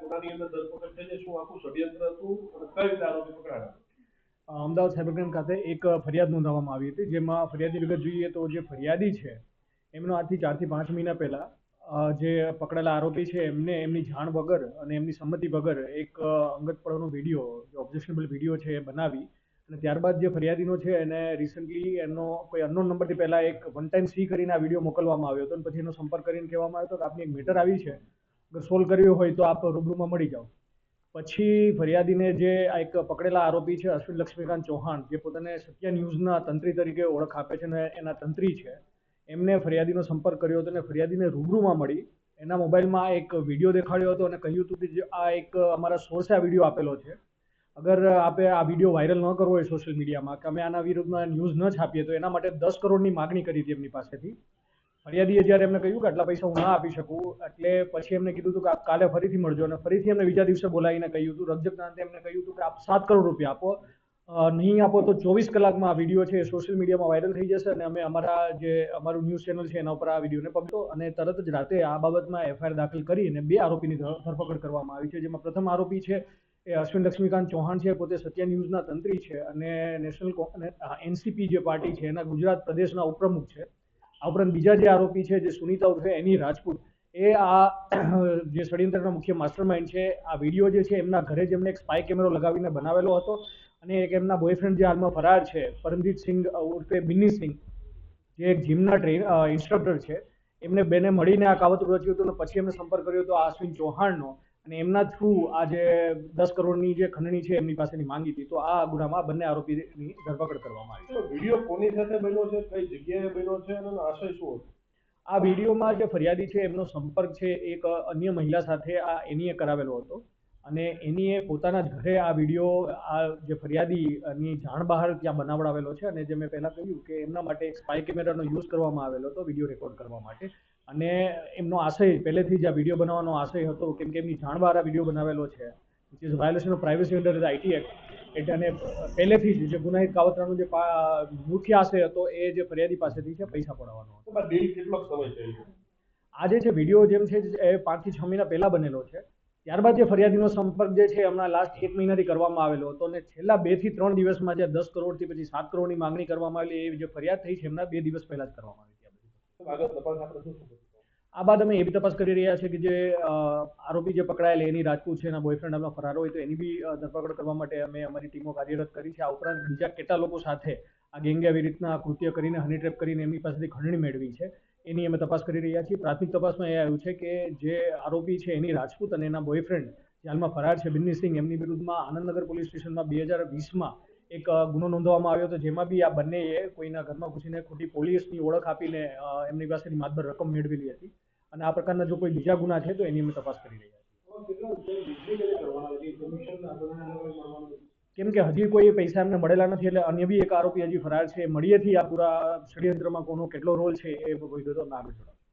પુનાની અંદર ધરપકડ થઈ છે, શું આખું ષડયંત્ર હતું અને કઈ રીતે આરોપી પકડાયા? અમદાવાદ સાયબર ક્રાઇમ ખાતે એક ફરિયાદ નોંધાવવામાં આવી હતી, જેમાં ફરિયાદી વિગત જોઈએ તો જે ફરિયાદી છે એમનો આજથી 4 થી 5 મહિના પહેલા જે પકડાયેલા આરોપી છે એમને એમની જાણ વગર અને એમની સંમતિ વગર એક અંગત પડનો વિડીયો, જે ઓબ્જેક્શનેબલ વિડીયો છે એ બનાવી અને ત્યારબાદ જે ફરિયાદીનો છે એને રિસન્ટલી એમનો કોઈ અનનોન નંબરથી પહેલા એક વન ટાઈમ સી કરીને આ વિડીયો મોકલવામાં આવ્યો હતો અને પછી એનો સંપર્ક કરીને કહેવામાં આવ્યો હતો કે આપની એક મેટર આવી છે, અગર સોલ્વ કરવી હોય તો આપ રૂબરૂમાં મળી જાઓ. પછી ફરિયાદીને જે આ એક પકડેલા આરોપી છે અશ્વિન લક્ષ્મીકાંત ચૌહાણ, જે પોતાને સત્ય ન્યૂઝના તંત્રી તરીકે ઓળખ આપે છે અને એના તંત્રી છે, એમને ફરિયાદીનો સંપર્ક કર્યો હતો અને ફરિયાદીને રૂબરૂમાં મળી એના મોબાઈલમાં એક વિડીયો દેખાડ્યો હતો અને કહ્યું હતું કે જે આ એક અમારા સોર્સે આ વિડીયો આપેલો છે, અગર આપે આ વિડીયો વાયરલ ન કરવો હોય સોશિયલ મીડિયામાં, કે અમે આના વિરુદ્ધમાં ન્યૂઝ ન છાપીએ તો એના માટે 10 કરોડની માગણી કરી હતી એમની પાસેથી. ફરિયાદીએ જ્યારે એમને કહ્યું કે આટલા પૈસા હું ના આપી શકું, એટલે પછી એમને કીધું હતું કે આપ કાલે ફરીથી મળજો અને ફરીથી એમને બીજા દિવસે બોલાવીને કહ્યું હતું, રકજકના અંતે એમને કહ્યું હતું કે આપ 7 કરોડ રૂપિયા આપો, નહીં આપો તો 24 કલાકમાં આ વિડીયો છે એ સોશિયલ મીડિયામાં વાયરલ થઈ જશે અને અમે અમારું ન્યૂઝ ચેનલ છે એના ઉપર આ વિડીયોને પકડો. અને તરત જ રાતે આ બાબતમાં એફઆઈઆર દાખલ કરી અને 2 આરોપીની ધરપકડ કરવામાં આવી છે, જેમાં પ્રથમ આરોપી છે એ અશ્વિન લક્ષ્મીકાંત ચૌહાણ છે, પોતે સત્ય ન્યૂઝના તંત્રી છે અને એનસીપી જે પાર્ટી છે એના ગુજરાત પ્રદેશના ઉપપ્રમુખ છે. આ ઉપરાંત બીજા જે આરોપી છે જે સુનિતા ઉર્ફે એની રાજપૂત, એ આ જે ષડયંત્રના મુખ્ય માસ્ટરમાઇન્ડ છે. આ વિડીયો જે છે એમના ઘરે જ એમને એક સ્પાય કેમેરો લગાવીને બનાવેલો હતો અને એક એમના બોયફ્રેન્ડ જે હાલમાં ફરાર છે પરમજીત સિંઘ ઉર્ફે બિન્ની સિંઘ, જે એક જીમના ઇન્સ્ટ્રક્ટર છે, એમને બેને મળીને આ કાવતરું રચ્યું હતું અને પછી એમને સંપર્ક કર્યો હતો અશ્વિન ચૌહાણનો અને એમના થ્રુ આ જે 10 કરોડની જે ખંડણી છે એમની પાસેની માંગી હતી. તો આ ગુનામાં બંને આરોપીની ધરપકડ કરવામાં આવી. વિડીયો કોની સાથે બન્યો છે, કઈ જગ્યાએ બન્યો છે અને એનો આશય શું હતો? આ વિડીયોમાં જે ફરિયાદી છે એમનો સંપર્ક છે એક અન્ય મહિલા સાથે આ એનીએ કરાવેલો હતો અને એનીએ પોતાના જ ઘરે આ વિડીયો, આ જે ફરિયાદીની જાણ બહાર ત્યાં બનાવડાવેલો છે અને જે મેં પહેલાં કહ્યું કે એમના માટે એક સ્પાય કેમેરાનો યુઝ કરવામાં આવેલો હતો વિડીયો રેકોર્ડ કરવા માટે. અને એમનો આશય પહેલેથી જ આ વિડીયો બનાવવાનો આશય હતો, કેમ કે એમની જાણ બહાર આ વિડીયો બનાવેલો છે, which is violation of privacy under the IT act. એટલે અને પહેલેથી જ જે ગુનાહિત કાવતરાનો જે મુખ્ય આશય હતો એ જે ફરિયાદી પાસેથી છે પૈસા પડાવવાનો હતો. ડીલ કેટલો સમય થઈ ગયો? આજે જે વિડીયો જેમ છે એ 5 થી 6 મહિના પહેલા બનેલો છે. ત્યારબાદ જે ફરિયાદીનો સંપર્ક જે છે હમણાં લાસ્ટ 1 મહિનાથી કરવામાં આવેલો હતો અને છેલ્લા 2 થી 3 દિવસમાં જે 10 કરોડથી પછી 7 કરોડની માંગણી કરવામાં આવેલી, એ જે ફરિયાદ થઈ છે એમના 2 દિવસ પહેલા જ કરવામાં આવી હતી. આ બાદ અમે એ બી તપાસ કરી રહ્યા છીએ કે જે આરોપી જે પકડાયેલ એની રાજપૂત છે, એના બોયફ્રેન્ડ આપણા ફરાર હોય તો એની બી ધરપકડ કરવા માટે અમે અમારી ટીમો કાર્યરત કરી છે. આ ઉપરાંત બીજા કેટલા લોકો સાથે આ ગેંગે આવી રીતના કૃત્ય કરીને, હની ટ્રેપ કરીને એમની પાસેથી ખંડણી મેળવી છે એની અમે તપાસ કરી રહ્યા છીએ. પ્રાથમિક તપાસમાં એ આવ્યું છે કે જે આરોપી છે એની રાજપૂત અને એના બોયફ્રેન્ડ જે હાલમાં ફરાર છે બિન્ની સિંઘ, એમની વિરુદ્ધમાં આનંદનગર પોલીસ સ્ટેશનમાં 2020માં એક ગુનો નોંધવામાં આવ્યો હતો, જેમાં બી આ બંનેએ કોઈના ઘરમાં ઘૂસીને ખોટી પોલીસની ઓળખ આપીને એમની પાસેથી માતબર રકમ મેળવેલી હતી. અને આ પ્રકારના જો કોઈ બીજા ગુના છે તો એની અમે તપાસ કરી રહ્યા છીએ. કેમ કે હજી કોઈ પૈસા એમને મળેલા નથી, એટલે અન્ય બી એક આરોપી હજી ફરાર છે. મળીએથી આ પૂરા ષડયંત્રમાં કોનો કેટલો રોલ છે એ વિગતો આગળ જોડાશે.